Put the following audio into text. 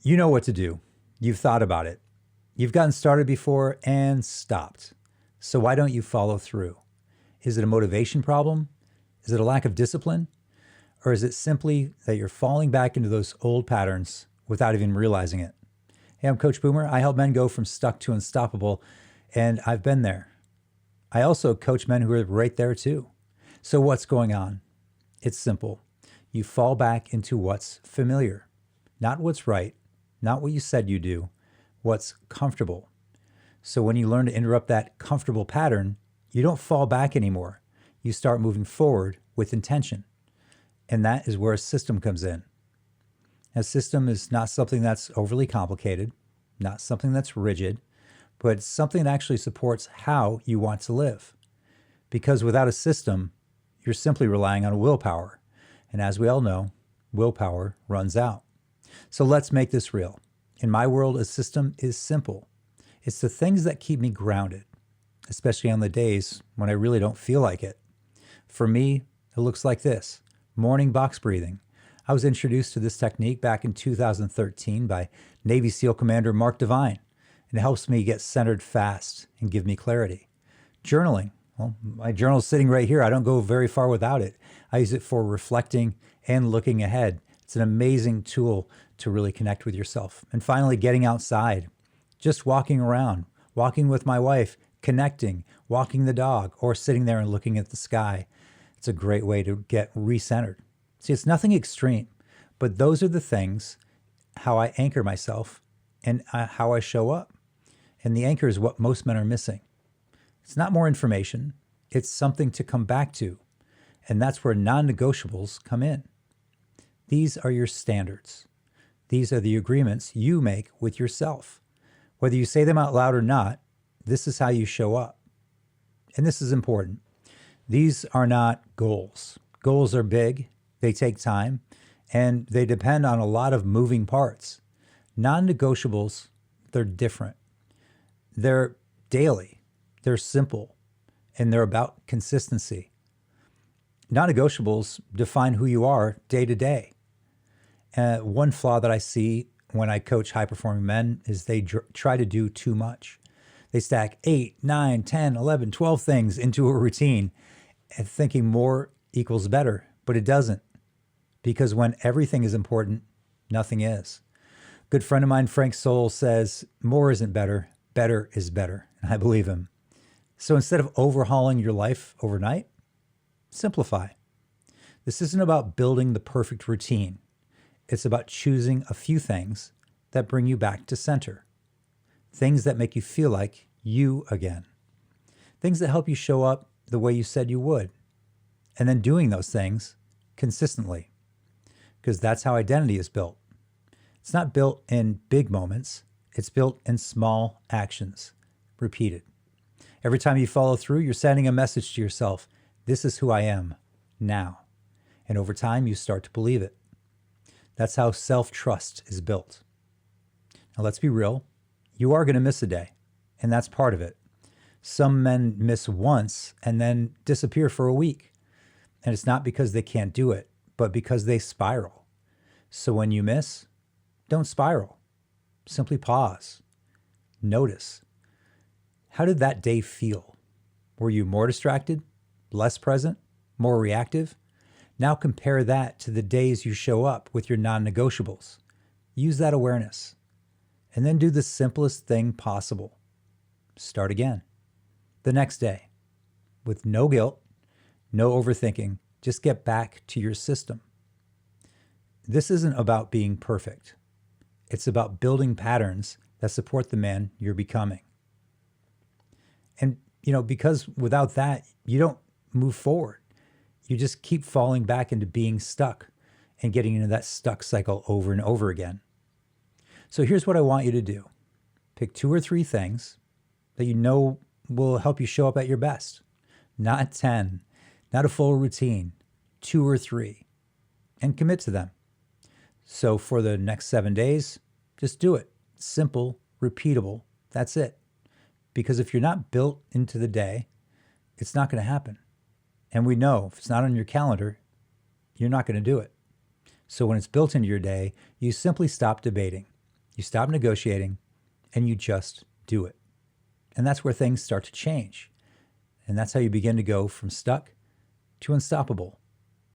You know what to do. You've thought about it. You've gotten started before and stopped. So why don't you follow through? Is it a motivation problem? Is it a lack of discipline? Or is it simply that you're falling back into those old patterns without even realizing it? Hey, I'm Coach Boomer. I help men go from stuck to unstoppable, and I've been there. I also coach men who are right there too. So what's going on? It's simple. You fall back into what's familiar, not what's right, not what you said you do, what's comfortable. So when you learn to interrupt that comfortable pattern, you don't fall back anymore. You start moving forward with intention. And that is where a system comes in. A system is not something that's overly complicated, not something that's rigid, but something that actually supports how you want to live. Because without a system, you're simply relying on willpower. And as we all know, willpower runs out. So let's make this real. In my world, a system is simple. It's the things that keep me grounded, especially on the days when I really don't feel like it. For me, it looks like this: morning box breathing. I was introduced to this technique back in 2013 by Navy SEAL Commander Mark Devine, and it helps me get centered fast and give me clarity. Journaling. Well, my journal's sitting right here. I don't go very far without it. I use it for reflecting and looking ahead. It's an amazing tool to really connect with yourself. And finally, getting outside, just walking around, walking with my wife, connecting, walking the dog, or sitting there and looking at the sky. It's a great way to get recentered. See, it's nothing extreme, but those are the things, how I anchor myself and how I show up. And the anchor is what most men are missing. It's not more information. It's something to come back to. And that's where non-negotiables come in. These are your standards. These are the agreements you make with yourself. Whether you say them out loud or not, this is how you show up. And this is important. These are not goals. Goals are big, they take time, and they depend on a lot of moving parts. Non-negotiables, they're different. They're daily, they're simple, and they're about consistency. Non-negotiables define who you are day to day. One flaw that I see when I coach high-performing men is they try to do too much. They stack 8, 9, 10, 11, 12 things into a routine and thinking more equals better, but it doesn't. Because when everything is important, nothing is. Good friend of mine, Frank Soule, says, more isn't better, better is better. And I believe him. So instead of overhauling your life overnight, simplify. This isn't about building the perfect routine. It's about choosing a few things that bring you back to center. Things that make you feel like you again. Things that help you show up the way you said you would. And then doing those things consistently. Because that's how identity is built. It's not built in big moments. It's built in small actions, repeated. Every time you follow through, you're sending a message to yourself. This is who I am now. And over time, you start to believe it. That's how self-trust is built. Now, let's be real. You are going to miss a day, and that's part of it. Some men miss once and then disappear for a week. And it's not because they can't do it, but because they spiral. So when you miss, don't spiral. Simply pause. Notice. How did that day feel? Were you more distracted, less present, more reactive? Now compare that to the days you show up with your non-negotiables. Use that awareness. And then do the simplest thing possible. Start again. The next day. With no guilt, no overthinking. Just get back to your system. This isn't about being perfect. It's about building patterns that support the man you're becoming. And, because without that, you don't move forward. You just keep falling back into being stuck and getting into that stuck cycle over and over again. So here's what I want you to do. Pick 2 or 3 things that you know will help you show up at your best. Not 10, not a full routine, 2 or 3, and commit to them. So for the next 7 days, just do it. Simple, repeatable, that's it. Because if you're not built into the day, it's not going to happen. And we know if it's not on your calendar, you're not going to do it. So when it's built into your day, you simply stop debating. You stop negotiating and you just do it. And that's where things start to change. And that's how you begin to go from stuck to unstoppable.